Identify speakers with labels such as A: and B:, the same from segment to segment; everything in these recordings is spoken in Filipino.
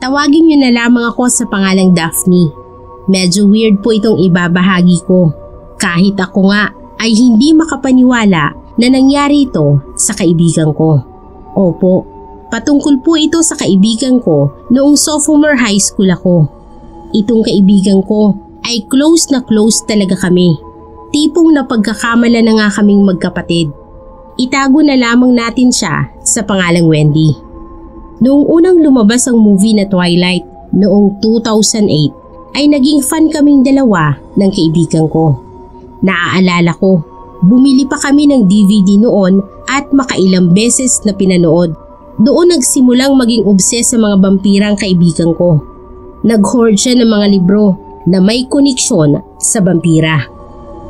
A: Tawagin niyo na lamang ako sa pangalang Daphne. Medyo weird po itong ibabahagi ko. Kahit ako nga ay hindi makapaniwala na nangyari ito sa kaibigan ko. Opo, patungkol po ito sa kaibigan ko noong sophomore high school ako. Itong kaibigan ko ay close na close talaga kami. Tipong napagkakamala na nga kaming magkapatid. Itago na lamang natin siya sa pangalang Wendy. Noong unang lumabas ang movie na Twilight noong 2008 ay naging fan kaming dalawa ng kaibigan ko. Naaalala ko, bumili pa kami ng DVD noon at makailang beses na pinanood. Doon nagsimulang maging obses sa mga vampirang kaibigan ko. Nag-hoard siya ng mga libro na may koneksyon sa vampira.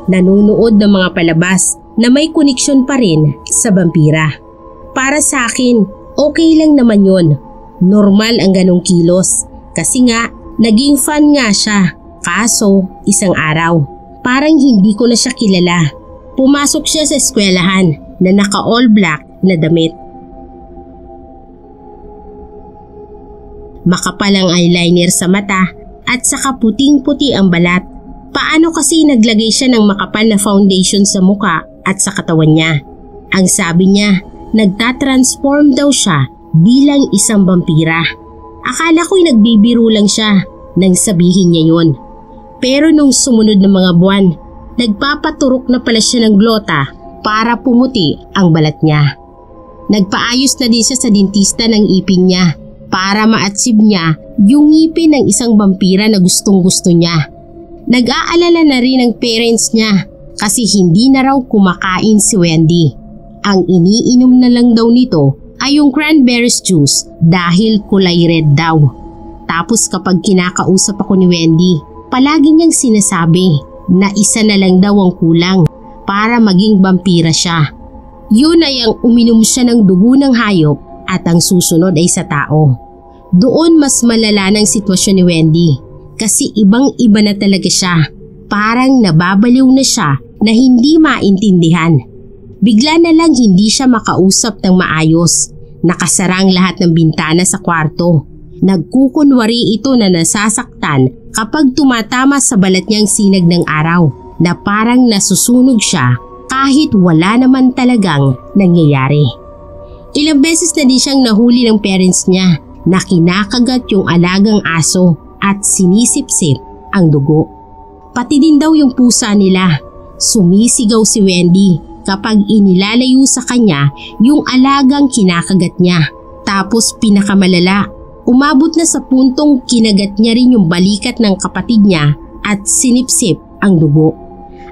A: Nanonood ng mga palabas na may koneksyon pa rin sa vampira. Para sa akin, okay lang naman yon. Normal ang ganong kilos. Kasi nga, naging fan nga siya. Kaso, isang araw, parang hindi ko na siya kilala. Pumasok siya sa eskwelahan na naka all black na damit. Makapal ang eyeliner sa mata at saka puting-puti ang balat. Paano kasi naglagay siya ng makapal na foundation sa muka at sa katawan niya? Ang sabi niya, nagtatransform daw siya bilang isang vampira. Akala ko'y nagbibiro lang siya nang sabihin niya yon. Pero nung sumunod na mga buwan, nagpapaturok na pala siya ng glota para pumuti ang balat niya. Nagpaayos na din siya sa dentista ng ipin niya para ma-achieve niya yung ngipin ng isang vampira na gustong-gusto niya. Nag-aalala na rin ang parents niya kasi hindi na raw kumakain si Wendy. Ang iniinom na lang daw nito ay yung cranberries juice dahil kulay red daw. Tapos kapag kinakausap ako ni Wendy, palagi niyang sinasabi na isa na lang daw ang kulang para maging vampira siya. Yun ay ang uminom siya ng dugo ng hayop at ang susunod ay sa tao. Doon mas malala ng sitwasyon ni Wendy kasi ibang-iba na talaga siya. Parang nababaliw na siya na hindi maintindihan. Bigla na lang hindi siya makausap ng maayos. Nakasara ang lahat ng bintana sa kwarto. Nagkukunwari ito na nasasaktan kapag tumatama sa balat niyang sinag ng araw na parang nasusunog siya kahit wala naman talagang nangyayari. Ilang beses na din siyang nahuli ng parents niya na kinakagat yung alagang aso at sinisipsip ang dugo. Pati din daw yung pusa nila. Sumisigaw si Wendy kapag inilalayo sa kanya yung alagang kinakagat niya. Tapos pinakamalala, umabot na sa puntong kinagat niya rin yung balikat ng kapatid niya at sinipsip ang dugo.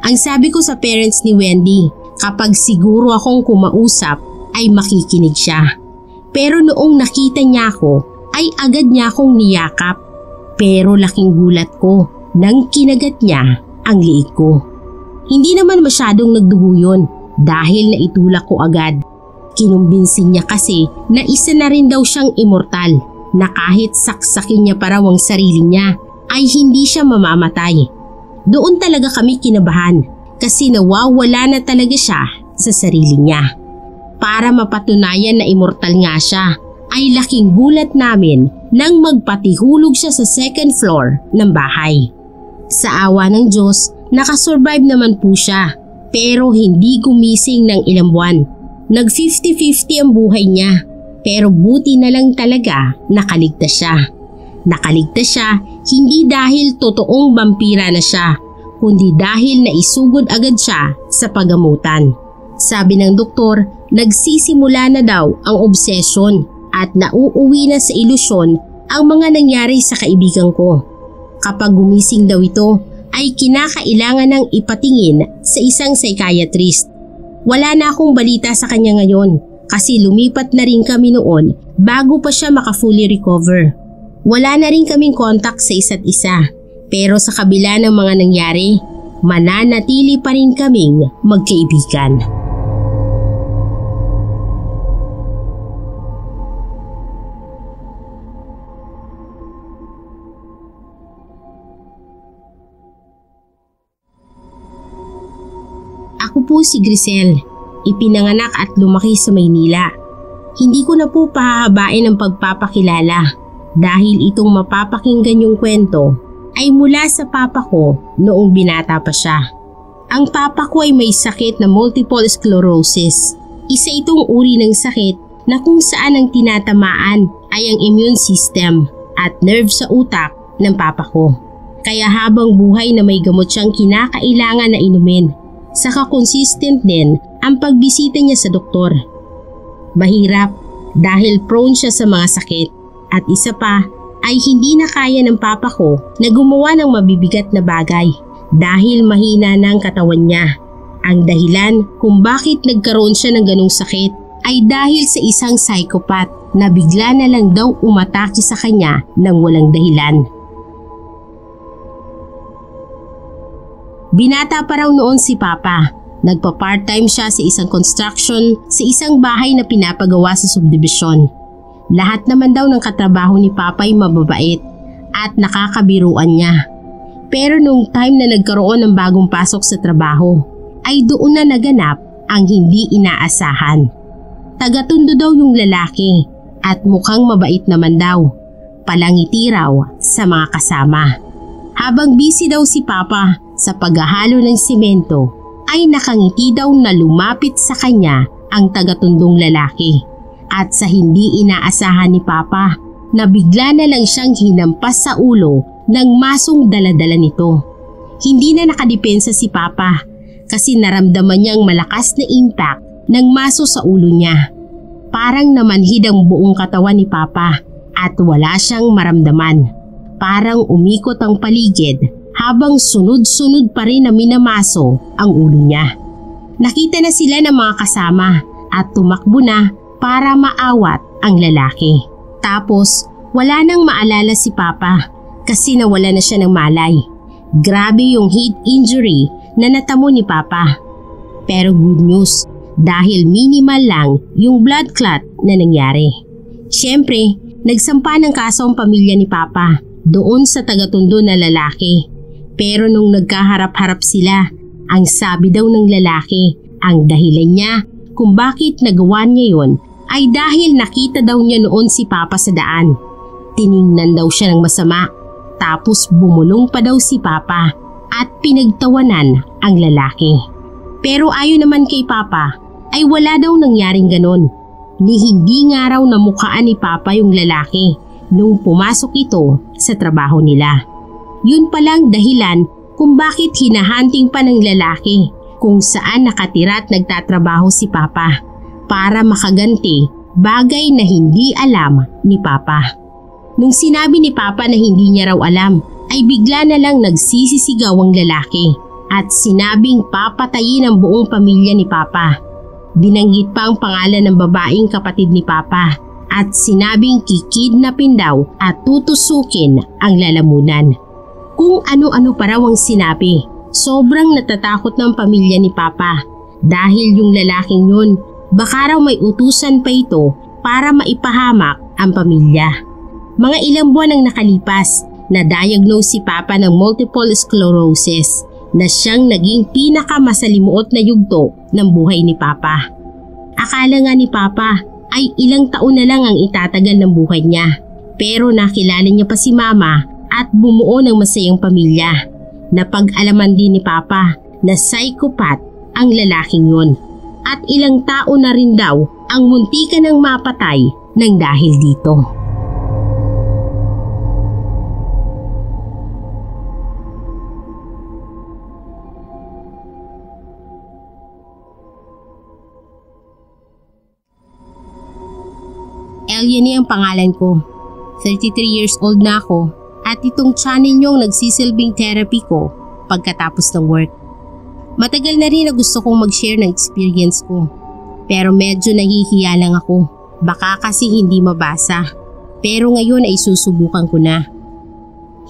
A: Ang sabi ko sa parents ni Wendy, kapag siguro akong kumausap ay makikinig siya. Pero noong nakita niya ako ay agad niya akong niyakap. Pero laking gulat ko nang kinagat niya ang liig ko. Hindi naman masyadong nagdugo yun dahil naitulak ko agad. Kinumbinsin niya kasi na isa na rin daw siyang immortal na kahit saksakin niya pa raw ang sarili niya ay hindi siya mamamatay. Doon talaga kami kinabahan kasi nawawala na talaga siya sa sarili niya. Para mapatunayan na immortal nga siya ay laking gulat namin nang magpatihulog siya sa second floor ng bahay. Sa awa ng Diyos, nakasurvive naman po siya pero hindi gumising ng ilang buwan. Nag 50-50 ang buhay niya pero buti na lang talaga nakaligtas siya. Nakaligtas siya hindi dahil totoong vampira na siya kundi dahil naisugod agad siya sa pagamutan. Sabi ng doktor, nagsisimula na daw ang obsession at nauuwi na sa ilusyon ang mga nangyari sa kaibigan ko. Kapag gumising daw ito ay kinakailangan ng ipatingin sa isang psychiatrist. Wala na akong balita sa kanya ngayon kasi lumipat na rin kami noon bago pa siya maka-fully recover. Wala na rin kaming contact sa isa't isa pero sa kabila ng mga nangyari, mananatili pa rin kaming magkaibigan. Ako po si Grisel, ipinanganak at lumaki sa Maynila. Hindi ko na po pahahabain ang pagpapakilala. dahil itong mapapakinggan yung kwento ay mula sa papa ko noong binata pa siya. Ang papa ko ay may sakit na multiple sclerosis. Isa itong uri ng sakit na kung saan ang tinatamaan ay ang immune system at nerve sa utak ng papa ko. Kaya habang buhay na may gamot siyang kinakailangan na inumin. Saka consistent din ang pagbisita niya sa doktor. Mahirap dahil prone siya sa mga sakit at isa pa ay hindi na kaya ng papa ko na gumawa ng mabibigat na bagay dahil mahina na ang katawan niya. Ang dahilan kung bakit nagkaroon siya ng ganong sakit ay dahil sa isang psychopath na bigla na lang daw umatake sa kanya ng walang dahilan. Binata pa raw noon si papa. Nagpa-part-time siya sa isang construction sa isang bahay na pinapagawa sa subdivision. Lahat naman daw ng katrabaho ni papa ay mababait at nakakabiruan niya. Pero nung time na nagkaroon ng bagong pasok sa trabaho, ay doon na naganap ang hindi inaasahan. Tagatundo daw yung lalaki at mukhang mabait naman daw. Palangiti raw sa mga kasama. Habang busy daw si papa sa paghahalo ng simento, ay nakangiti daw na lumapit sa kanya ang tagatundong lalaki. At sa hindi inaasahan ni papa, na bigla na lang siyang hinampas sa ulo ng masong daladala nito. Hindi na nakadepensa si papa kasi naramdaman niyang malakas na impact ng maso sa ulo niya. Parang namanhid ang buong katawan ni papa at wala siyang maramdaman. Parang umikot ang paligid habang sunod-sunod pa rin na minamaso ang ulo niya. Nakita na sila ng mga kasama at tumakbo na para maawat ang lalaki. Tapos wala nang maalala si papa kasi nawala na siya ng malay. Grabe yung head injury na natamo ni papa. Pero good news dahil minimal lang yung blood clot na nangyari. Siyempre, nagsampa ng kaso ang pamilya ni papa doon sa tagatundo na lalaki. Pero nung nagkaharap-harap sila, ang sabi daw ng lalaki, ang dahilan niya kung bakit nagawa niya yon ay dahil nakita daw niya noon si papa sa daan. Tiningnan daw siya ng masama, tapos bumulong pa daw si papa at pinagtawanan ang lalaki. Pero ayon naman kay papa ay wala daw nangyaring ganon. Ni hindi nga raw namukhaan ni papa yung lalaki nung pumasok ito sa trabaho nila. Yun palang dahilan kung bakit hinahunting pa ng lalaki kung saan nakatira at nagtatrabaho si papa para makaganti bagay na hindi alam ni papa. Nung sinabi ni papa na hindi niya raw alam ay bigla na lang nagsisisigaw ang lalaki at sinabing papatayin ang buong pamilya ni papa. Binanggit pa ang pangalan ng babaeng kapatid ni papa at sinabing kikidnapin daw at tutusukin ang lalamunan. Kung ano-ano pa raw ang sinabi, sobrang natatakot ng pamilya ni papa dahil yung lalaking yun baka raw may utusan pa ito para maipahamak ang pamilya. Mga ilang buwan ang nakalipas, na-diagnose si papa ng multiple sclerosis na siyang naging pinakamasalimuot na yugto ng buhay ni papa. Akala nga ni papa ay ilang taon na lang ang itatagal ng buhay niya, pero nakilala niya pa si mama at bumuo ng masayang pamilya. Napag-alaman din ni papa na psychopath ang lalaking yun at ilang tao na rin daw ang muntikan ng mapatay ng dahil dito. Eliany ang pangalan ko. 33 years old na ako at itong channel yung nagsisilbing therapy ko pagkatapos ng work. Matagal na rin na gusto kong mag-share ng experience ko. Pero medyo nahihiya lang ako. Baka kasi hindi mabasa. Pero ngayon ay susubukan ko na.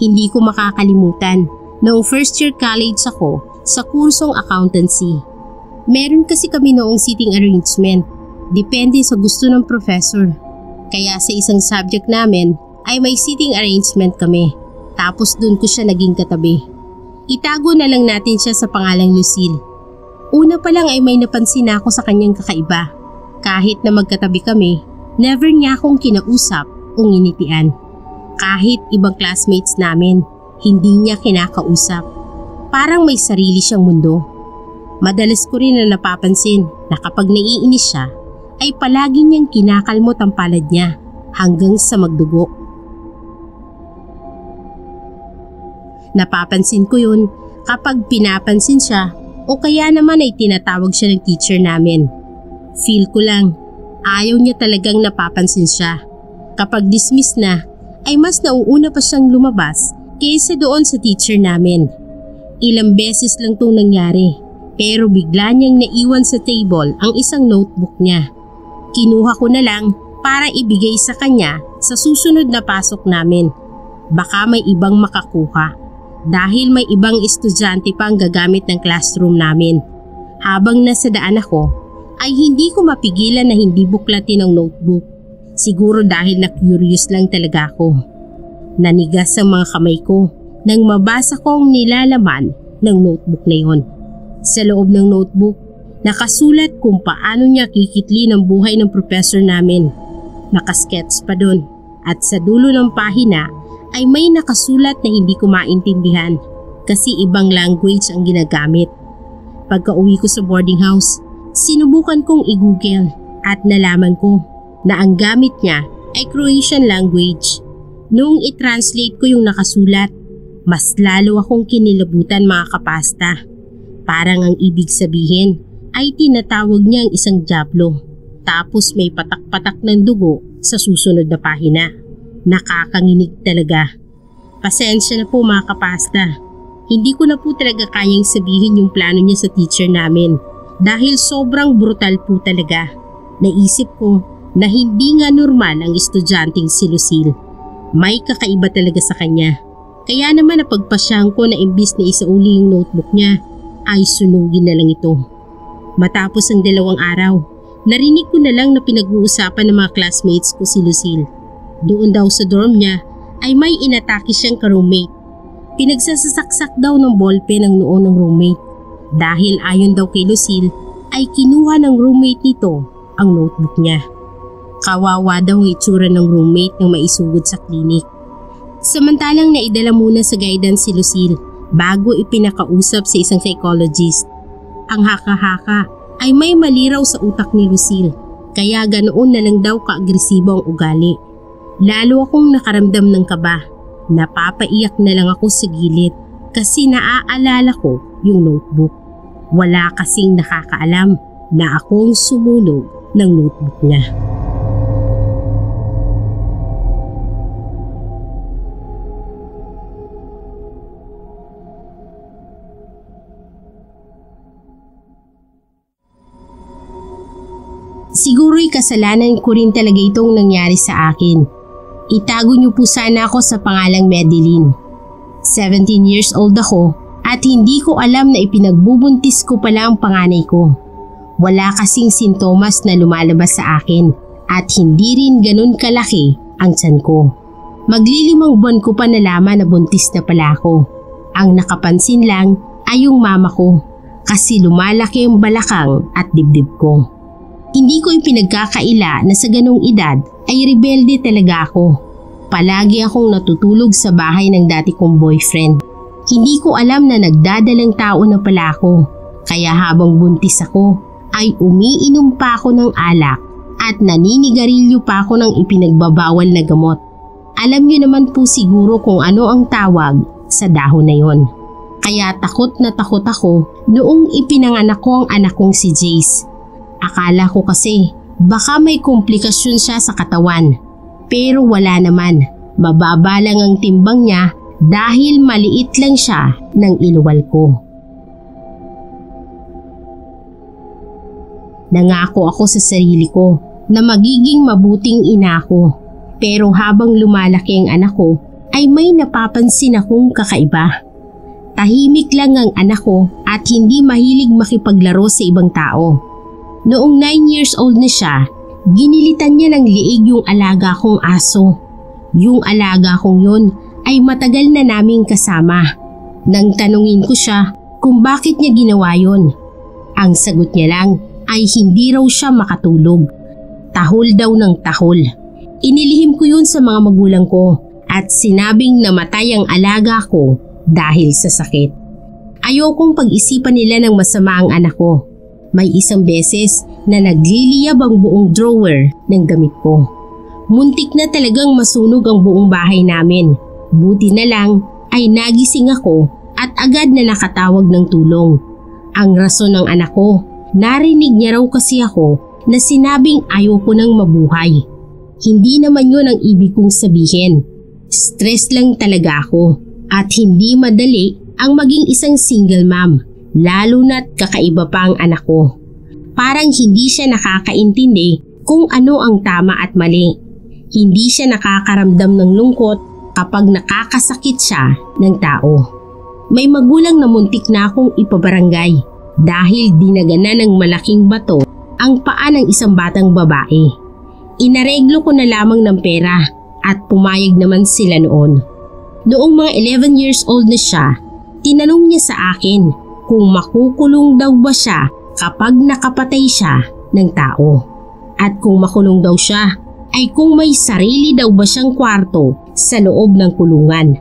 A: Hindi ko makakalimutan. Noong first year college ako sa kursong accountancy. Meron kasi kami noong seating arrangement. Depende sa gusto ng professor. Kaya sa isang subject namin ay may seating arrangement kami. Tapos dun ko siya naging katabi. Itago na lang natin siya sa pangalang Lucille. Una pa lang ay may napansin ako sa kanyang kakaiba. Kahit na magkatabi kami, never niya akong kinausap o nginitian. Kahit ibang classmates namin, hindi niya kinakausap. Parang may sarili siyang mundo. Madalas ko rin na napapansin na kapag naiinis siya, ay palagi niyang kinakalmot ang palad niya hanggang sa magdugo. Napapansin ko yun kapag pinapansin siya o kaya naman ay tinatawag siya ng teacher namin. Feel ko lang, ayaw niya talagang napapansin siya. Kapag dismiss na, ay mas nauuna pa siyang lumabas kaysa doon sa teacher namin. Ilang beses lang itong nangyari, pero bigla niyang naiwan sa table ang isang notebook niya. Kinuha ko na lang para ibigay sa kanya sa susunod na pasok namin. Baka may ibang makakuha dahil may ibang estudyante pa ang gagamit ng classroom namin. Habang nasa daan ako, ay hindi ko mapigilan na hindi buklatin ang notebook. Siguro dahil na-curious lang talaga ako. Nanigas ang mga kamay ko nang mabasa ko ang nilalaman ng notebook na yon. Sa loob ng notebook, nakasulat kung paano niya kikitli ng buhay ng professor namin. Nakaskets pa dun at sa dulo ng pahina ay may nakasulat na hindi ko maintindihan kasi ibang language ang ginagamit. Pagka-uwi ko sa boarding house, sinubukan kong i-google at nalaman ko na ang gamit niya ay Croatian language. Noong i-translate ko yung nakasulat, mas lalo akong kinilabutan mga kapasta. Parang ang ibig sabihin ay tinatawag niya ang isang diablo. Tapos may patak-patak ng dugo sa susunod na pahina. Nakakanginig talaga. Pasensya na po mga kapasta. Hindi ko na po talaga kayang sabihin yung plano niya sa teacher namin dahil sobrang brutal po talaga. Naisip ko na hindi nga normal ang estudyanteng si Lucille. May kakaiba talaga sa kanya. Kaya naman napagpasyahan ko na imbis na isauli yung notebook niya, ay sunugin na lang ito. Matapos ang 2 araw, narinig ko na lang na pinag-uusapan ng mga classmates ko si Lucille. Doon daw sa dorm niya ay may inatake siyang ka-roommate. Pinagsasaksak daw ng ballpen ang noo ng roommate. Dahil ayon daw kay Lucille ay kinuha ng roommate nito ang notebook niya. Kawawa daw ang itsura ng roommate nang maisugod sa klinik. Samantalang naidala muna sa guidance si Lucille bago ipinakausap sa isang psychologist. Ang haka-haka ay may mali raw sa utak ni Lucille kaya ganoon na lang daw ka-agresibo ang ugali. Lalo akong nakaramdam ng kaba. Napapaiyak na lang ako sa gilid kasi naaalala ko yung notebook. Wala kasing nakakaalam na akong sumunog ng notebook niya. Siguro'y kasalanan ko rin talaga itong nangyari sa akin. Itago niyo po sana ako sa pangalang Madeline. 17 years old ako at hindi ko alam na ipinagbubuntis ko pala ang panganay ko. Wala kasing sintomas na lumalabas sa akin at hindi rin ganun kalaki ang tiyan ko. Maglilimang buwan ko pa nalaman na buntis na pala ako. Ang nakapansin lang ay yung mama ko kasi lumalaki ang balakang at dibdib ko. Hindi ko ipinagkakaila na sa ganong edad ay rebelde talaga ako. Palagi akong natutulog sa bahay ng dati kong boyfriend. Hindi ko alam na nagdadalang tao na pala ako. Kaya habang buntis ako ay umiinom pa ako ng alak at naninigarilyo pa ako ng ipinagbabawal na gamot. Alam niyo naman po siguro kung ano ang tawag sa dahon na yon. Kaya takot na takot ako noong ipinanganak ko ang anak kong si Jace. Akala ko kasi baka may komplikasyon siya sa katawan. Pero wala naman. Mababa lang ang timbang niya dahil maliit lang siya ng iluwal ko. Nangako ako sa sarili ko na magiging mabuting ina ko. Pero habang lumalaki ang anak ko ay may napapansin akong kakaiba. Tahimik lang ang anak ko at hindi mahilig makipaglaro sa ibang tao. Noong 9 years old na siya, ginilitan niya ng liig yung alaga kong aso. Yung alaga kong yun ay matagal na naming kasama. Nang tanungin ko siya kung bakit niya ginawa yun, ang sagot niya lang ay hindi raw siya makatulog. Tahol daw ng tahol. Inilihim ko yun sa mga magulang ko at sinabing namatay ang alaga ko dahil sa sakit. Ayokong pag-isipan nila ng masama ang anak ko. May isang beses na nagliliyab ang buong drawer ng damit ko. Muntik na talagang masunog ang buong bahay namin. Buti na lang ay nagising ako at agad na nakatawag ng tulong. Ang rason ng anak ko, narinig niya raw kasi ako na sinabing ayoko nang mabuhay. Hindi naman yun ang ibig kong sabihin. Stress lang talaga ako at hindi madali ang maging isang single mom, lalo na't kakaiba pa ang anak ko. Parang hindi siya nakakaintindi kung ano ang tama at mali. Hindi siya nakakaramdam ng lungkot kapag nakakasakit siya ng tao. May magulang na muntik na akong ipabarangay dahil dinagana ng malaking bato ang paa ng isang batang babae. Inareglo ko na lamang ng pera at pumayag naman sila noon. Noong mga 11 years old na siya, tinanong niya sa akin kung makukulong daw ba siya kapag nakapatay siya ng tao. At kung makulong daw siya, ay kung may sarili daw ba siyang kwarto sa loob ng kulungan.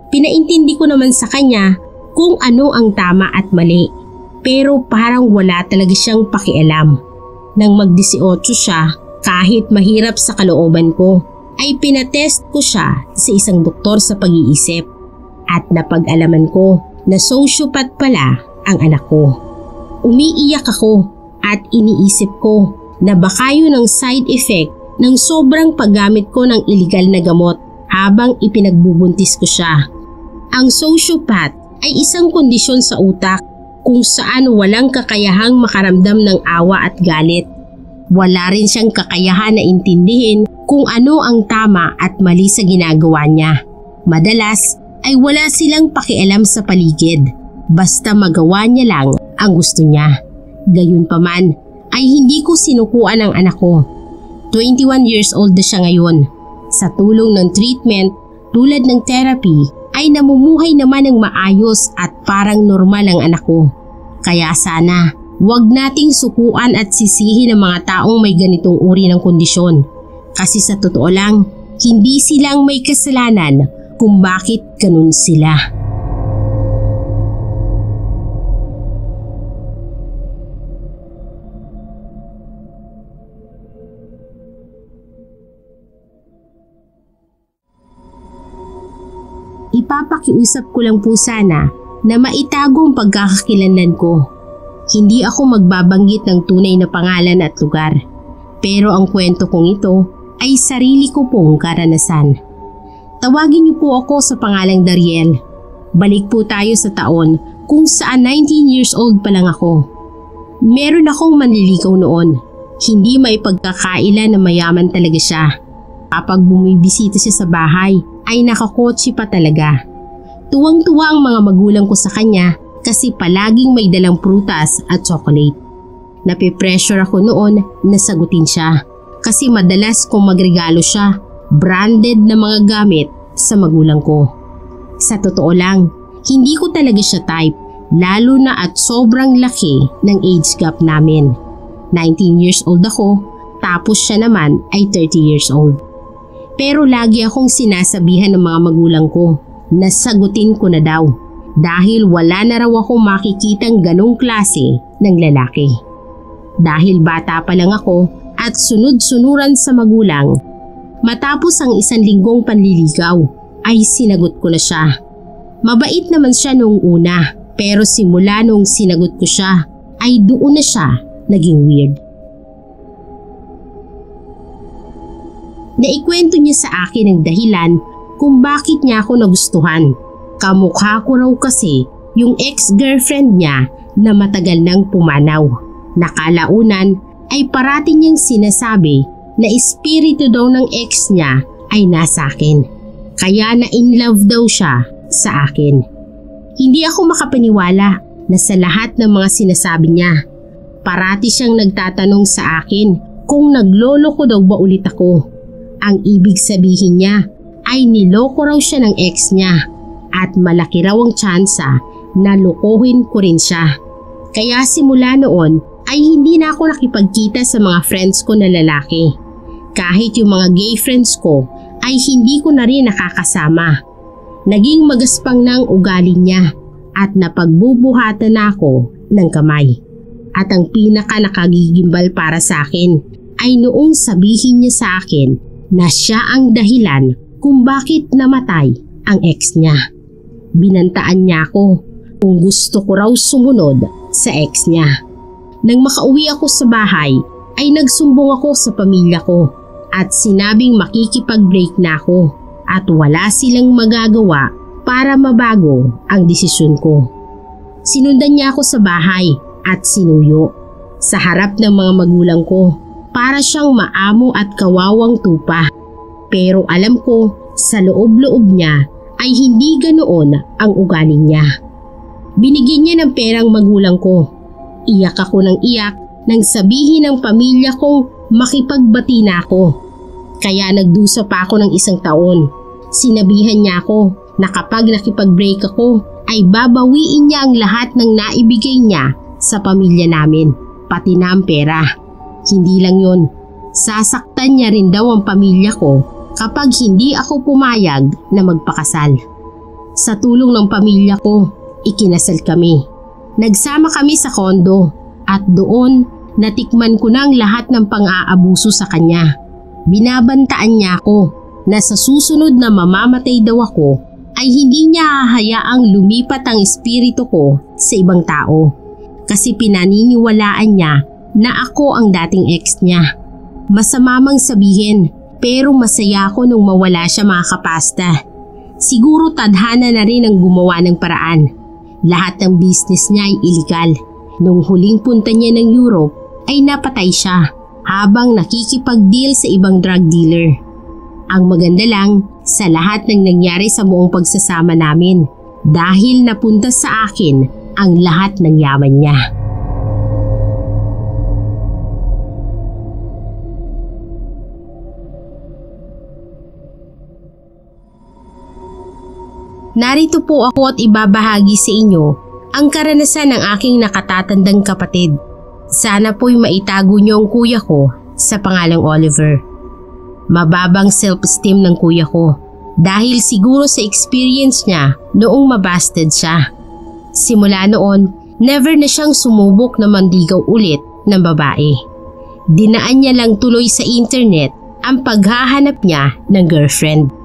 A: Pinaintindi ko naman sa kanya kung ano ang tama at mali, pero parang wala talaga siyang pakialam. Nang mag-18 siya, kahit mahirap sa kalooban ko, ay pinatest ko siya sa isang doktor sa pag-iisip at napag-alaman ko na sociopath pala ang anak ko. Umiiyak ako at iniisip ko na baka yun ang side effect ng sobrang paggamit ko ng illegal na gamot habang ipinagbubuntis ko siya. Ang sociopath ay isang kondisyon sa utak kung saan walang kakayahang makaramdam ng awa at galit. Wala rin siyang kakayahan na intindihin kung ano ang tama at mali sa ginagawa niya. Madalas ay wala silang pakialam sa paligid, basta magawa niya lang ang gusto niya. Gayunpaman ay hindi ko sinukuan ang anak ko. 21 years old na siya ngayon. Sa tulong ng treatment tulad ng therapy ay namumuhay naman ng maayos at parang normal ang anak ko. Kaya sana huwag nating sukuan at sisihin ang mga taong may ganitong uri ng kondisyon. Kasi sa totoo lang, hindi silang may kasalanan kung bakit ganun sila. Ipapakiusap ko lang po sana na maitago ang pagkakakilanlan ko. Hindi ako magbabanggit ng tunay na pangalan at lugar. Pero ang kwento kong ito ay sarili ko pong karanasan. Tawagin niyo po ako sa pangalang Dariel. Balik po tayo sa taon kung saan 19 years old pa lang ako. Meron akong manliligaw noon. Hindi may pagkakaila na mayaman talaga siya. Kapag bumibisita siya sa bahay ay nakakotse pa talaga. Tuwang-tuwa ang mga magulang ko sa kanya kasi palaging may dalang prutas at chocolate. Napipressure ako noon na sagutin siya kasi madalas kong magregalo siya branded na mga gamit sa magulang ko. Sa totoo lang, hindi ko talaga siya type, lalo na at sobrang laki ng age gap namin. 19 years old ako, tapos siya naman ay 30 years old. Pero lagi akong sinasabihan ng mga magulang ko na sagutin ko na daw dahil wala na raw akong makikitang ganong klase ng lalaki. Dahil bata pa lang ako at sunod-sunuran sa magulang, matapos ang 1 linggong panliligaw ay sinagot ko na siya. Mabait naman siya noong una, pero simula nung sinagot ko siya ay doon na siya naging weird. Naikwento niya sa akin ang dahilan kung bakit niya ako nagustuhan. Kamukha ko raw kasi yung ex-girlfriend niya na matagal nang pumanaw. Nakalaunan ay parati niyang sinasabi na espiritu daw ng ex niya ay nasa akin. Kaya na in love daw siya sa akin. Hindi ako makapaniwala na sa lahat ng mga sinasabi niya. Parati siyang nagtatanong sa akin kung naglolo ko daw ba ulit ako. Ang ibig sabihin niya ay niloko raw siya ng ex niya at malaki raw ang tsansa na lokohin ko rin siya. Kaya simula noon ay hindi na ako nakipagkita sa mga friends ko na lalaki. Kahit yung mga gay friends ko ay hindi ko na rin nakakasama. Naging magaspang na ang ugali niya at napagbubuhatan na ako ng kamay. At ang pinaka nakagigimbal para sa akin ay noong sabihin niya sa akin na siya ang dahilan kung bakit namatay ang ex niya. Binantaan niya ako kung gusto ko raw sumunod sa ex niya. Nang makauwi ako sa bahay ay nagsumbong ako sa pamilya ko at sinabing makikipag-break na ako at wala silang magagawa para mabago ang desisyon ko. Sinundan niya ako sa bahay at sinuyo sa harap ng mga magulang ko para siyang maamo at kawawang tupa. Pero alam ko sa loob-loob niya ay hindi ganoon ang ugali niya. Binigyan niya ng perang magulang ko. Iyak ako ng iyak nang sabihin ng pamilya kong makipagbati na ako. Kaya nagdusa pa ako ng 1 taon. Sinabihan niya ako na kapag nakipag-break ako ay babawiin niya ang lahat ng naibigay niya sa pamilya namin, pati na ang pera. Hindi lang yun, sasaktan niya rin daw ang pamilya ko kapag hindi ako pumayag na magpakasal. Sa tulong ng pamilya ko, ikinasal kami. Nagsama kami sa kondo at doon natikman ko na ang lahat ng pang-aabuso sa kanya. Binabantaan niya ako na sa susunod na mamamatay daw ako ay hindi niya hahayaang lumipat ang espiritu ko sa ibang tao. Kasi pinaniniwalaan niya na ako ang dating ex niya. Masama mang sabihin pero masaya ako nung mawala siya mga kapasta. Siguro tadhana na rin ang gumawa ng paraan. Lahat ng business niya ay illegal. Nung huling punta niya ng Europe ay napatay siya habang nakikipag-deal sa ibang drug dealer. Ang maganda lang sa lahat ng nangyari sa buong pagsasama namin dahil napunta sa akin ang lahat ng yaman niya. Narito po ako at ibabahagi sa inyo ang karanasan ng aking nakatatandang kapatid. Sana po'y maitago niyo ang kuya ko sa pangalang Oliver. Mababang self-esteem ng kuya ko dahil siguro sa experience niya noong mabasted siya. Simula noon, never na siyang sumubok na manligaw ulit ng babae. Dinaan niya lang tuloy sa internet ang paghahanap niya ng girlfriend.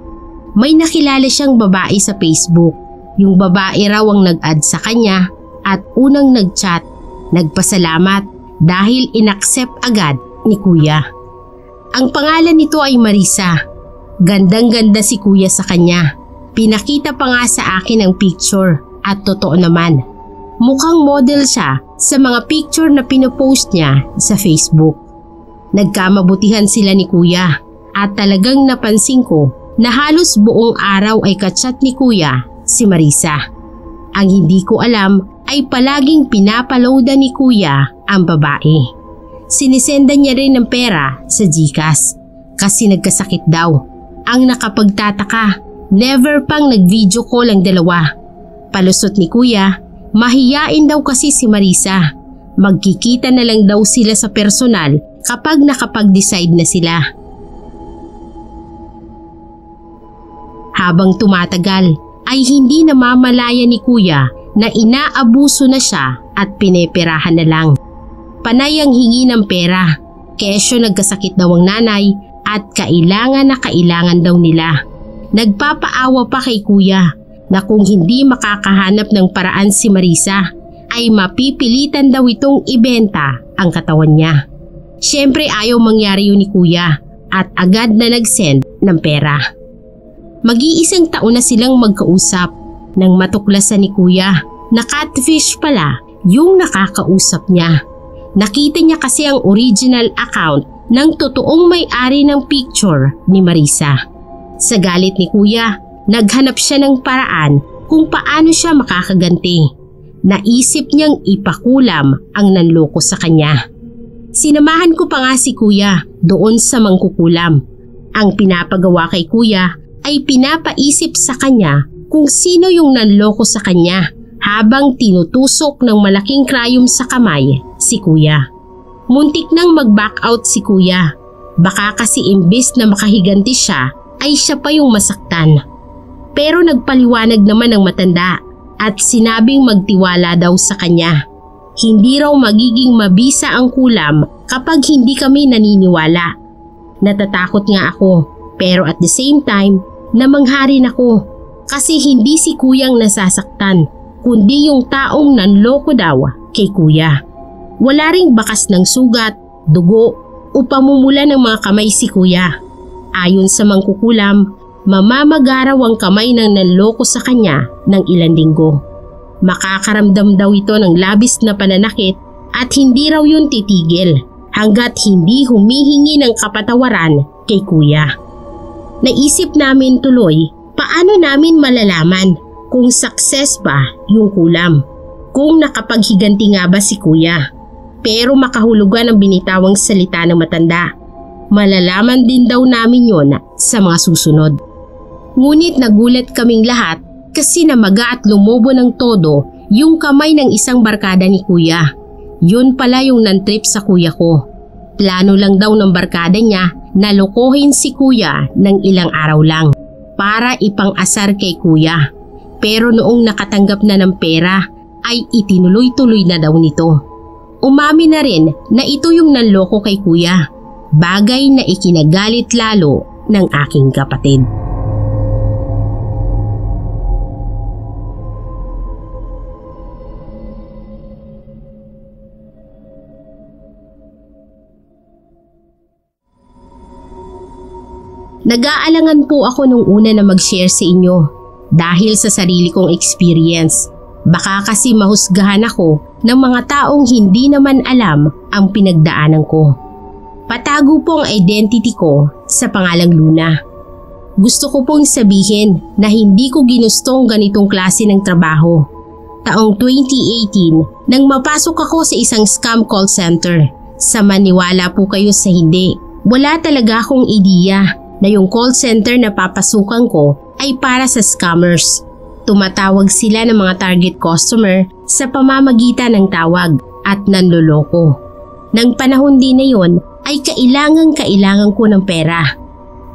A: May nakilala siyang babae sa Facebook. Yung babae raw ang nag-add sa kanya at unang nag-chat, nagpasalamat dahil inaccept agad ni kuya. Ang pangalan nito ay Marisa. Gandang-ganda si kuya sa kanya. Pinakita pa nga sa akin ang picture at totoo naman. Mukhang model siya sa mga picture na pinopost niya sa Facebook. Nagkamabutihan sila ni kuya at talagang napansin ko na halos buong araw ay kachat ni kuya si Marisa. Ang hindi ko alam ay palaging pinapaloadan ni kuya ang babae. Sinisendan niya rin ng pera sa GCash kasi nagkasakit daw. Ang nakapagtataka, never pang nag-video call ang dalawa. Palusot ni kuya, mahiyain daw kasi si Marisa. Magkikita na lang daw sila sa personal kapag nakapag-decide na sila. Habang tumatagal ay hindi namamalaya ni kuya na inaabuso na siya at pineperahan na lang. Panay ang hingi ng pera, kesyo nagkasakit daw ang nanay at kailangan na kailangan daw nila. Nagpapaawa pa kay kuya na kung hindi makakahanap ng paraan si Marisa ay mapipilitan daw itong ibenta ang katawan niya. Siyempre ayaw mangyari yun ni kuya at agad na nag-send ng pera. Mag-iisang taon na silang magkausap nang matuklasan ni kuya na catfish pala yung nakakausap niya. Nakita niya kasi ang original account ng totoong may-ari ng picture ni Marisa. Sa galit ni kuya, naghanap siya ng paraan kung paano siya makakaganti. Naisip niyang ipakulam ang nanloko sa kanya. Sinamahan ko pa nga si kuya doon sa mangkukulam. Ang pinapagawa kay kuya ay pinapaisip sa kanya kung sino yung nanloko sa kanya habang tinutusok ng malaking krayom sa kamay si kuya. Muntik nang mag-back out si kuya. Baka kasi imbes na makahiganti siya ay siya pa yung masaktan. Pero nagpaliwanag naman ang matanda at sinabing magtiwala daw sa kanya. Hindi raw magiging mabisa ang kulam kapag hindi kami naniniwala. Natatakot nga ako, pero at the same time, namangha rin ako kasi hindi si kuyang nasasaktan, kundi yung taong nanloko daw kay kuya. Wala ring bakas ng sugat, dugo o pamumula ng mga kamay si kuya. Ayon sa mangkukulam, mamamagaraw ang kamay ng nanloko sa kanya ng ilang linggo. Makakaramdam daw ito ng labis na pananakit at hindi raw yun titigil hanggat hindi humihingi ng kapatawaran kay kuya. Naisip namin tuloy, paano namin malalaman kung success ba yung kulam? Kung nakapaghiganti nga ba si kuya? Pero makahulugan ang binitawang salita ng matanda. Malalaman din daw namin yon sa mga susunod. Ngunit nagulat kaming lahat kasi namaga at lumobo ng todo yung kamay ng isang barkada ni kuya. Yun pala yung nantrip sa kuya ko. Plano lang daw ng barkada niya na lokohin si kuya ng ilang araw lang para ipang-asar kay kuya. Pero noong nakatanggap na ng pera ay itinuloy-tuloy na daw nito. Umamin na rin na ito yung nanloko kay kuya, bagay na ikinagalit lalo ng aking kapatid. Nag-aalangan po ako nung una na mag-share sa inyo dahil sa sarili kong experience. Baka kasi mahusgahan ako ng mga taong hindi naman alam ang pinagdaanan ko. Patago po ang identity ko sa pangalang Luna. Gusto ko pong sabihin na hindi ko ginustong ganitong klase ng trabaho. Taong 2018 nang mapasok ako sa isang scam call center. Sa maniwala po kayo sa hindi, wala talaga akong ideya na yung call center na papasukan ko ay para sa scammers. Tumatawag sila ng mga target customer sa pamamagitan ng tawag at nanloloko. Nang panahon din na yon ay kailangan ko ng pera.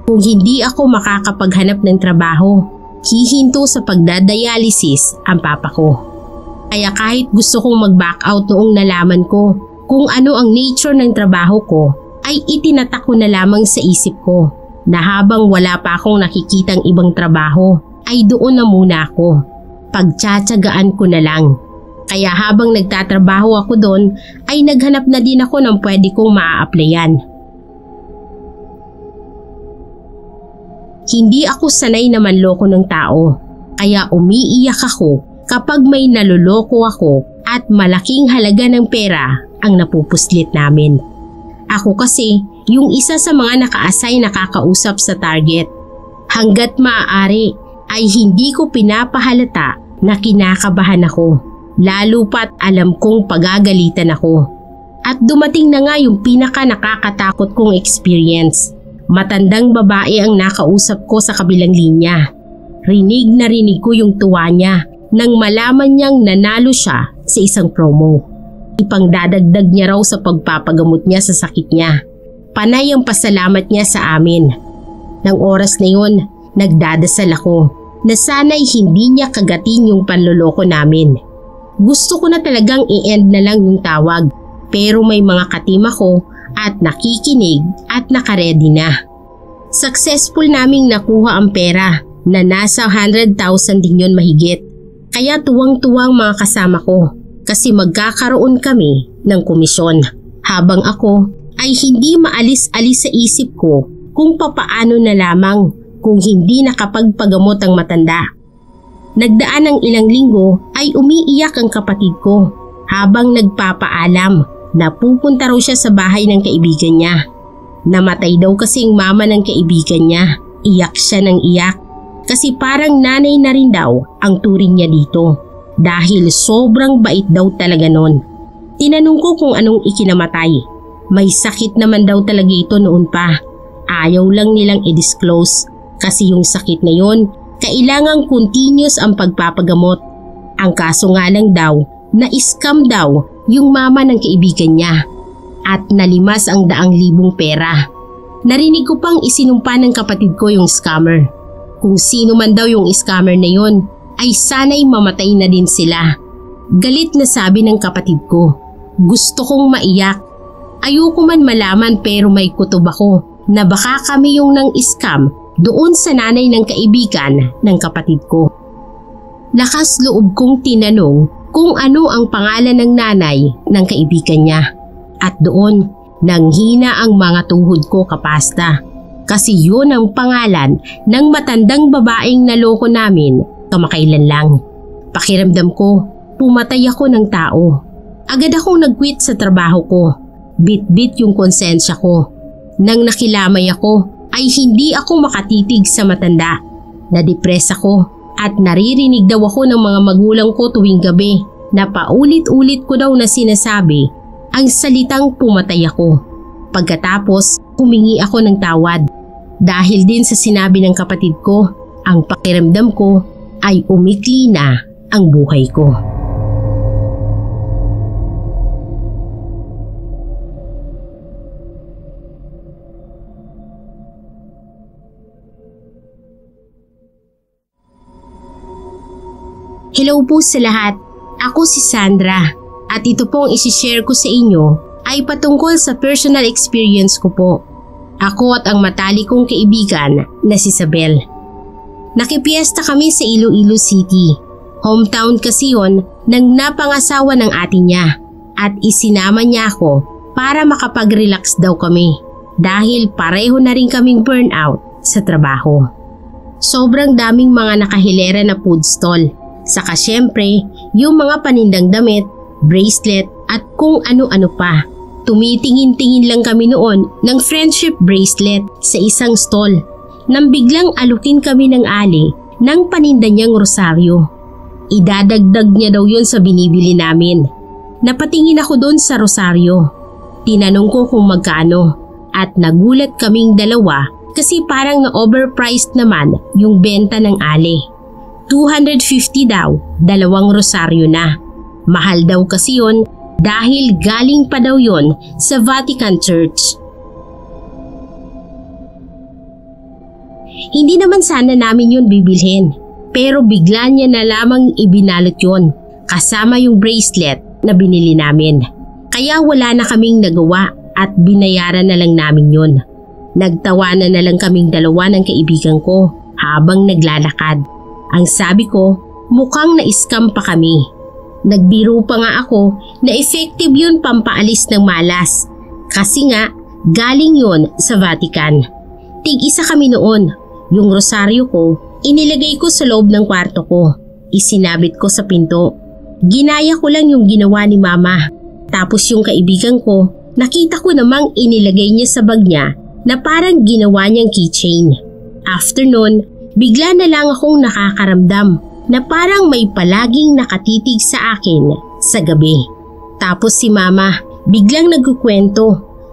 A: Kung hindi ako makakapaghanap ng trabaho, hihinto sa pagdadialysis ang papa ko. Kaya kahit gusto kong mag-back out noong nalaman ko kung ano ang nature ng trabaho ko, ay itinatak ko na lamang sa isip ko na habang wala pa akong nakikitang ibang trabaho ay doon na muna ako. Pagtsatsagaan ko na lang. Kaya habang nagtatrabaho ako doon ay naghanap na din ako ng pwede kong maa-applyan. Hindi ako sanay na manloko ng tao, kaya umiiyak ako kapag may naloloko ako at malaking halaga ng pera ang napupuslit namin. Ako kasi yung isa sa mga naka-assign na kakausap sa target. Hanggat maaari ay hindi ko pinapahalata na kinakabahan ako, lalo pat alam kong pagagalitan ako. At dumating na nga yung pinaka nakakatakot kong experience. Matandang babae ang nakausap ko sa kabilang linya. Rinig na rinig ko yung tuwa niya nang malaman niyang nanalo siya sa isang promo. Ipangdadagdag niya raw sa pagpapagamot niya sa sakit niya. Panay ang pasalamat niya sa amin. Nang oras na yun, nagdadasal ako na sana'y hindi niya kagatin yung panloloko namin. Gusto ko na talagang i-end na lang yung tawag, pero may mga katim ako at nakikinig at nakaredy na. Successful naming nakuha ang pera na nasa 100,000 din yun mahigit. Kaya tuwang-tuwang mga kasama ko kasi magkakaroon kami ng komisyon. Habang ako ay hindi maalis-alis sa isip ko kung papaano na lamang kung hindi nakapagpagamot ang matanda. Nagdaan ng ilang linggo ay umiiyak ang kapatid ko habang nagpapaalam na pupunta raw siya sa bahay ng kaibigan niya. Namatay daw kasing mama ng kaibigan niya. Iyak siya ng iyak kasi parang nanay na rin daw ang turing niya dito dahil sobrang bait daw talaga nun. Tinanong ko kung anong ikinamatay. May sakit naman daw talaga ito noon pa. Ayaw lang nilang i-disclose kasi yung sakit na yon kailangang continuous ang pagpapagamot. Ang kaso nga lang daw na scam daw yung mama ng kaibigan niya at nalimas ang 100,000 pera. Narinig ko pang isinumpa ng kapatid ko yung scammer. Kung sino man daw yung scammer na yon, ay sana'y mamatay na din sila. Galit na sabi ng kapatid ko. Gusto kong maiyak. Ayoko man malaman pero may kutob ako na baka kami yung nang-scam doon sa nanay ng kaibigan ng kapatid ko. Lakas loob kong tinanong kung ano ang pangalan ng nanay ng kaibigan niya. At doon, nanghina ang mga tuhod ko, kapasta. Kasi yun ang pangalan ng matandang babaeng naloko namin kamakailan lang. Pakiramdam ko, pumatay ako ng tao. Agad akong nag-quit sa trabaho ko. Bit-bit yung konsensya ko. Nang nakilamay ako, ay hindi ako makatitig sa matanda. Nadepress ako at naririnig daw ako ng mga magulang ko tuwing gabi na paulit-ulit ko daw na sinasabi ang salitang pumatay ako. Pagkatapos, humingi ako ng tawad. Dahil din sa sinabi ng kapatid ko, ang pakiramdam ko ay umikli na ang buhay ko. Hello po sa lahat. Ako si Sandra at ito pong isishare ko sa inyo ay patungkol sa personal experience ko po. Ako at ang matalik kong kaibigan na si Isabel. Nakipiesta kami sa Iloilo City. Hometown kasi yon ng napangasawa ng ate niya at isinama niya ako para makapag-relax daw kami dahil pareho na rin kaming burnout sa trabaho. Sobrang daming mga nakahilera na food stall. Saka syempre, yung mga panindang damit, bracelet at kung ano-ano pa. Tumitingin-tingin lang kami noon ng friendship bracelet sa isang stall nang biglang alukin kami ng ali ng paninda niyang rosaryo. Idadagdag niya daw yun sa binibili namin. Napatingin ako doon sa rosaryo. Tinanong ko kung magkano at nagulat kaming dalawa kasi parang na-overpriced naman yung benta ng ali. 250 daw, 2 rosaryo na. Mahal daw kasi yon dahil galing pa daw yon sa Vatican Church. Hindi naman sana namin yun bibilhin, pero bigla niya na lamang ibinalot yon kasama yung bracelet na binili namin. Kaya wala na kaming nagawa at binayaran na lang namin yun. Nagtawanan na lang kaming dalawa ng kaibigan ko habang naglalakad. Ang sabi ko, mukhang na-scam pa kami. Nagbiro pa nga ako na effective yun pampaalis ng malas. Kasi nga, galing yun sa Vatican. Tig-isa kami noon. Yung rosaryo ko, inilagay ko sa loob ng kwarto ko. Isinabit ko sa pinto. Ginaya ko lang yung ginawa ni Mama. Tapos yung kaibigan ko, nakita ko namang inilagay niya sa bag niya na parang ginawa niyang keychain. After nun, bigla na lang akong nakakaramdam na parang may palaging nakatitig sa akin sa gabi. Tapos si Mama biglang nagkukwento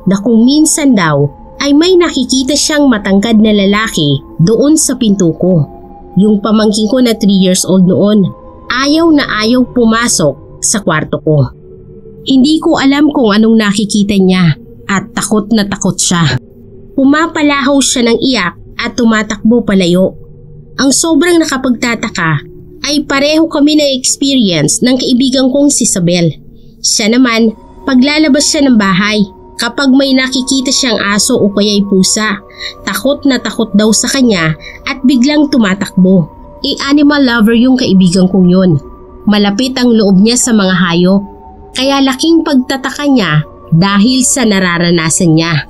A: na kung minsan daw ay may nakikita siyang matangkad na lalaki doon sa pinto ko. Yung pamangkin ko na 3 years old noon, ayaw na ayaw pumasok sa kwarto ko. Hindi ko alam kung anong nakikita niya at takot na takot siya. Pumapalahaw siya ng iyak at tumatakbo palayo. Ang sobrang nakapagtataka ay pareho kami na experience ng kaibigan kong si Isabel. Siya naman, paglalabas siya ng bahay, kapag may nakikita siyang aso o kaya'y pusa, takot na takot daw sa kanya at biglang tumatakbo. Animal lover yung kaibigan kong yun. Malapit ang loob niya sa mga hayop, kaya laking pagtataka niya dahil sa nararanasan niya.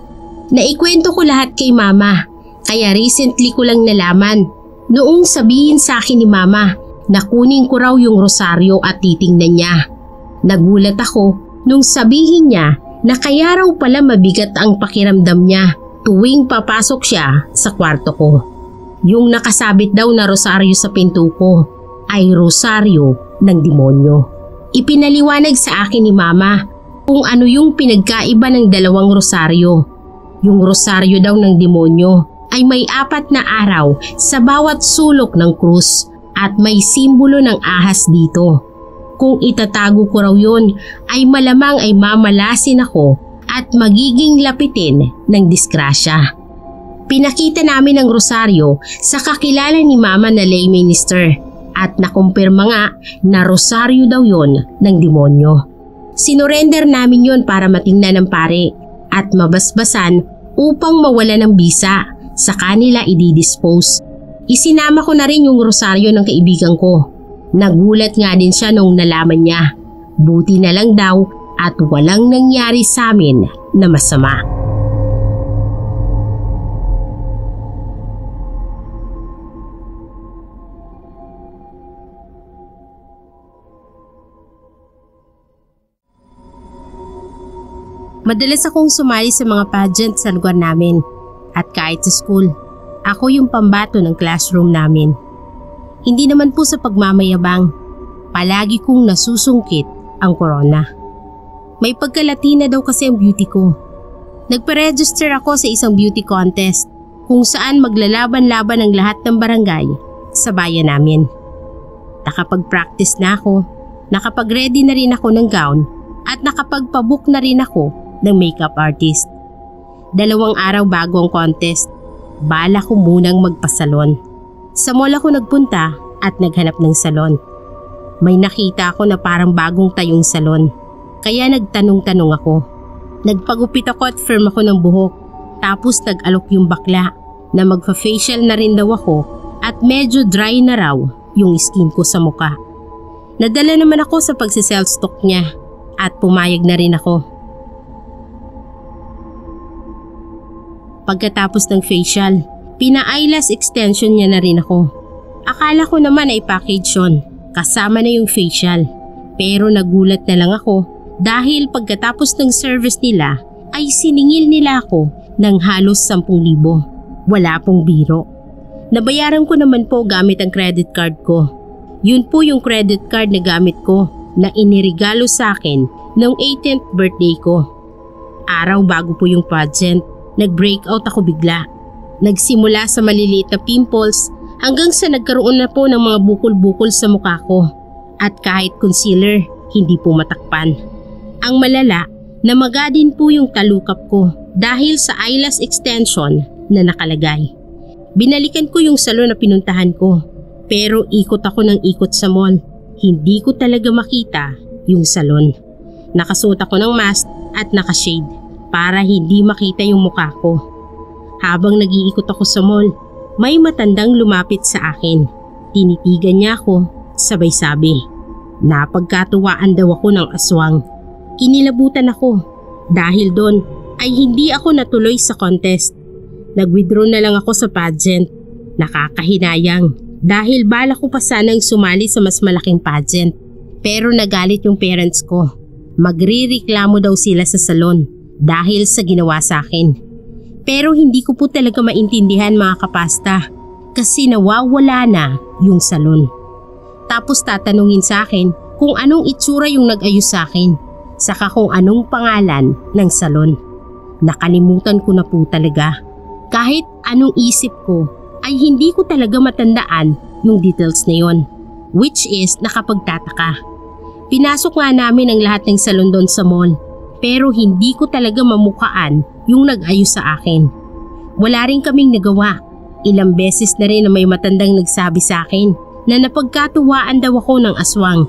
A: Naikwento ko lahat kay Mama, kaya recently ko lang nalaman. Noong sabihin sa akin ni Mama na kunin ko raw yung rosaryo at titingnan niya. Nagulat ako nung sabihin niya na kaya raw pala mabigat ang pakiramdam niya tuwing papasok siya sa kwarto ko. Yung nakasabit daw na rosaryo sa pinto ko ay rosaryo ng demonyo. Ipinaliwanag sa akin ni Mama kung ano yung pinagkaiba ng 2 rosaryo. Yung rosaryo daw ng demonyo ay may 4 na araw sa bawat sulok ng krus at may simbolo ng ahas dito. Kung itatago ko raw yun ay malamang ay mamalasin ako at magiging lapitin ng disgrasya. Pinakita namin ang rosaryo sa kakilala ni Mama na lay minister at nakumpirma nga na rosaryo daw yon ng demonyo. Sinurrender namin yon para matingnan ng pare at mabasbasan upang mawala ng bisa sa kanila i-dispose. Isinama ko na rin yung rosaryo ng kaibigan ko. Nagulat nga din siya nung nalaman niya. Buti na lang daw at walang nangyari sa amin na masama. Madalas akong sumali sa mga pageant sa lugar namin at kahit sa school, ako yung pambato ng classroom namin. Hindi naman po sa pagmamayabang, palagi kong nasusungkit ang corona. May pagka-Latina daw kasi ang beauty ko. Nagpa-register ako sa isang beauty contest kung saan maglalaban-laban ang lahat ng barangay sa bayan namin. Nakapag-practice na ako, nakapag-ready na rin ako ng gown at nakapagpabook na rin ako ng makeup artist. 2 araw bago ang contest, bala ko munang magpasalon. Sa mall ako nagpunta at naghanap ng salon. May nakita ako na parang bagong tayong salon, kaya nagtanong-tanong ako. Nagpagupit ako at firm ako ng buhok, tapos nag-alok yung bakla na magfa-facial na rin daw ako at medyo dry na raw yung skin ko sa muka. Nadala naman ako sa pagsiself-stock niya at pumayag na rin ako. Pagkatapos ng facial, pina-eyelash extension niya na rin ako. Akala ko naman ay package yun, kasama na yung facial. Pero nagulat na lang ako dahil pagkatapos ng service nila ay siningil nila ako ng halos 10,000. Wala pong biro. Nabayaran ko naman po gamit ang credit card ko. Yun po yung credit card na gamit ko na inirigalo sa akin noong 18th birthday ko. Araw bago po yung pageant, nag-breakout ako bigla. Nagsimula sa maliliit na pimples hanggang sa nagkaroon na po ng mga bukol-bukol sa mukha ko. At kahit concealer, hindi po matakpan. Ang malala, namaga din po yung talukap ko dahil sa eyelash extension na nakalagay. Binalikan ko yung salon na pinuntahan ko, pero ikot ako ng ikot sa mall. Hindi ko talaga makita yung salon. Nakasuot ako ng mask at nakashade para hindi makita yung mukha ko. Habang nag-iikot ako sa mall, may matandang lumapit sa akin. Tinitigan niya ako, sabay sabi, napagkatuwaan daw ako ng aswang. Kinilabutan ako dahil doon ay hindi ako natuloy sa contest. Nag-withdraw na lang ako sa pageant. Nakakahinayang dahil bala ko pa sanang sumali sa mas malaking pageant. Pero nagalit yung parents ko. Magrireklamo daw sila sa salon dahil sa ginawa sa akin. Pero hindi ko po talaga maintindihan mga kapasta kasi nawawala na yung salon. Tapos tatanungin sa akin kung anong itsura yung nag-ayos sa akin, saka kung anong pangalan ng salon. Nakalimutan ko na po talaga. Kahit anong isip ko ay hindi ko talaga matandaan yung details na yon, which is nakapagtataka. Pinasok nga namin ang lahat ng salon doon sa mall. Pero hindi ko talaga mamukhaan yung nag-ayos sa akin. Wala rin kaming nagawa. Ilang beses na rin na may matandang nagsabi sa akin na napagkatuwaan daw ako ng aswang.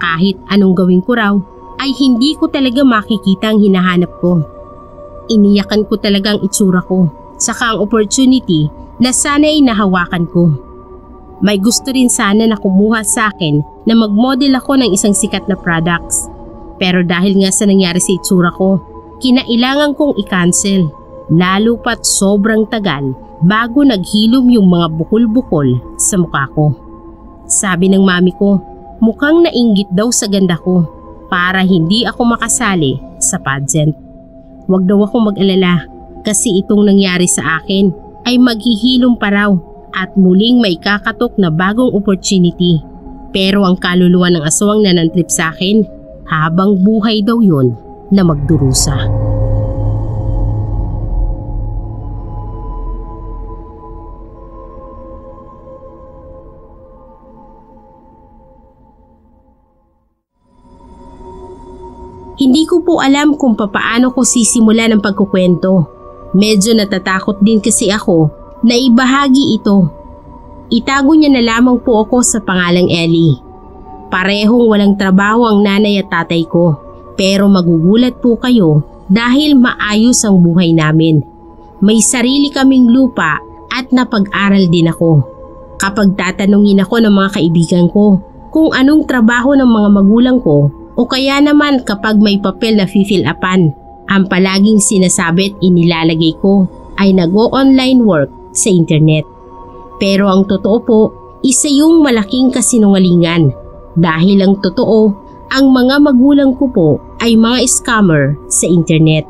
A: Kahit anong gawin ko raw ay hindi ko talaga makikita ang hinahanap ko. Iniyakan ko talaga ang itsura ko, saka ang opportunity na sana ay nahawakan ko. May gusto rin sana na kumuha sa akin na mag-model ako ng isang sikat na products. Pero dahil nga sa nangyari sa itsura ko, kinailangan kong i-cancel. Lalo pat sobrang tagal bago naghilom yung mga bukol-bukol sa mukha ko. Sabi ng mami ko, mukhang nainggit daw sa ganda ko para hindi ako makasali sa pageant. Huwag daw akong mag-alala kasi itong nangyari sa akin ay maghihilom pa raw at muling may kakatok na bagong opportunity. Pero ang kaluluwa ng aswang na nantrip sa akin, habang buhay daw yun na magdurusa. Hindi ko po alam kung papaano ko sisimulan ang pagkukwento. Medyo natatakot din kasi ako na ibahagi ito. Itago niya na lamang po ako sa pangalang Ellie. Parehong walang trabaho ang nanay at tatay ko, pero magugulat po kayo dahil maayos ang buhay namin. May sarili kaming lupa at napag-aral din ako. Kapag tatanungin ako ng mga kaibigan ko kung anong trabaho ng mga magulang ko o kaya naman kapag may papel na fill upan, ang palaging sinasabi at inilalagay ko ay nag-o-online work sa internet. Pero ang totoo po, isa yung malaking kasinungalingan dahil ang totoo, ang mga magulang ko po ay mga scammer sa internet.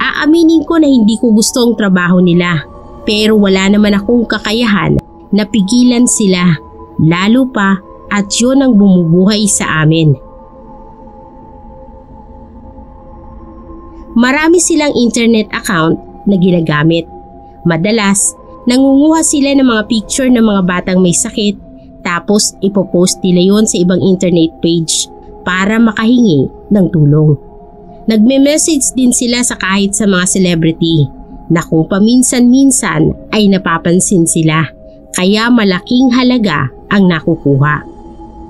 A: Aaminin ko na hindi ko gusto ang trabaho nila, pero wala naman akong kakayahan na pigilan sila, lalo pa at yun ang bumubuhay sa amin. Marami silang internet account na ginagamit. Madalas, nangunguha sila ng mga picture ng mga batang may sakit tapos ipopost nila yon sa ibang internet page para makahingi ng tulong. Nagme-message din sila sa kahit sa mga celebrity na kung paminsan-minsan ay napapansin sila kaya malaking halaga ang nakukuha.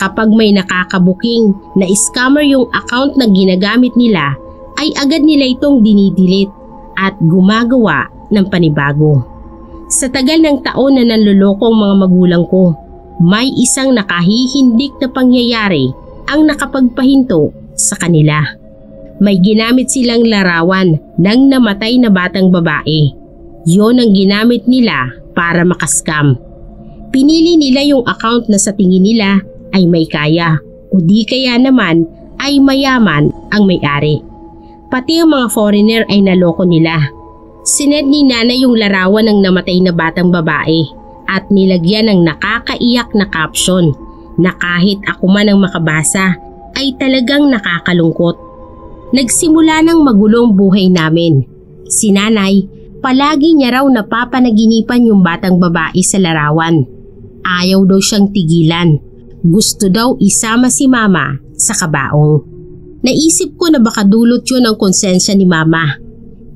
A: Kapag may nakakabuking na scammer yung account na ginagamit nila ay agad nila itong dinidelete at gumagawa ng panibago. Sa tagal ng taon na nanloloko ang mga magulang ko, may isang nakahihindik na pangyayari ang nakapagpahinto sa kanila. May ginamit silang larawan ng namatay na batang babae. Yon ang ginamit nila para makaskam. Pinili nila yung account na sa tingin nila ay may kaya o di kaya naman ay mayaman ang may-ari. Pati ang mga foreigner ay naloko nila. Sinend ni nanay yung larawan ng namatay na batang babae at nilagyan ng nakakaiyak na caption na kahit ako man ang makabasa ay talagang nakakalungkot. Nagsimula ng magulong buhay namin. Si nanay, palagi niya raw napapanaginipan yung batang babae sa larawan. Ayaw daw siyang tigilan. Gusto daw isama si mama sa kabaong. Naisip ko na baka dulot yun ang konsensya ni mama.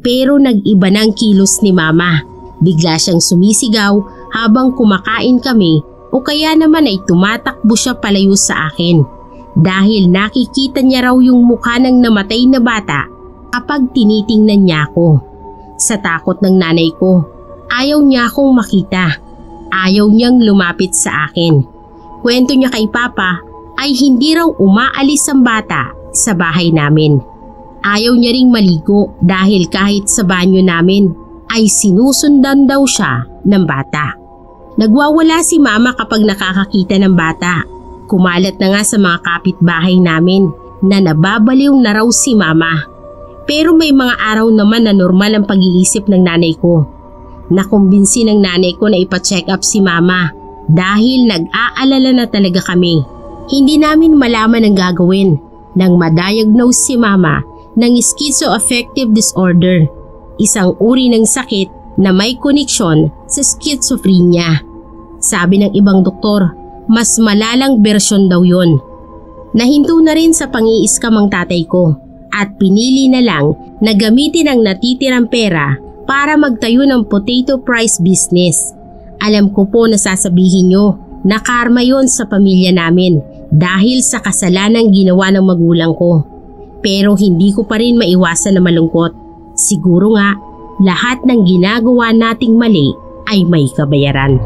A: Pero nag-iba ng kilos ni mama. Bigla siyang sumisigaw habang kumakain kami o kaya naman ay tumatakbo siya palayo sa akin. Dahil nakikita niya raw yung mukha ng namatay na bata kapag tinitingnan niya ako. Sa takot ng nanay ko, ayaw niya akong makita. Ayaw niyang lumapit sa akin. Kwento niya kay Papa ay hindi raw umaalis ang bata sa bahay namin. Ayaw niya ring maligo dahil kahit sa banyo namin ay sinusundan daw siya ng bata. Nagwawala si mama kapag nakakakita ng bata. Kumalat na nga sa mga kapitbahay namin na nababaliw na raw si mama. Pero may mga araw naman na normal ang pag-iisip ng nanay ko. Nakumbinsi ng nanay ko na ipa-check up si mama dahil nag-aalala na talaga kami. Hindi namin malaman ang gagawin nang ma-diagnose si mama ng schizoaffective disorder, isang uri ng sakit na may koneksyon sa schizophrenia. Sabi ng ibang doktor, mas malalang bersyon daw yon. Nahinto na rin sa pang-iiskam ang tatay ko at pinili na lang na gamitin ang natitirang pera para magtayo ng potato price business. Alam ko po na sasabihin nyo na karma yon sa pamilya namin dahil sa kasalanang ginawa ng magulang ko. Pero hindi ko pa rin maiwasan na malungkot. Siguro nga, lahat ng ginagawa nating mali ay may kabayaran.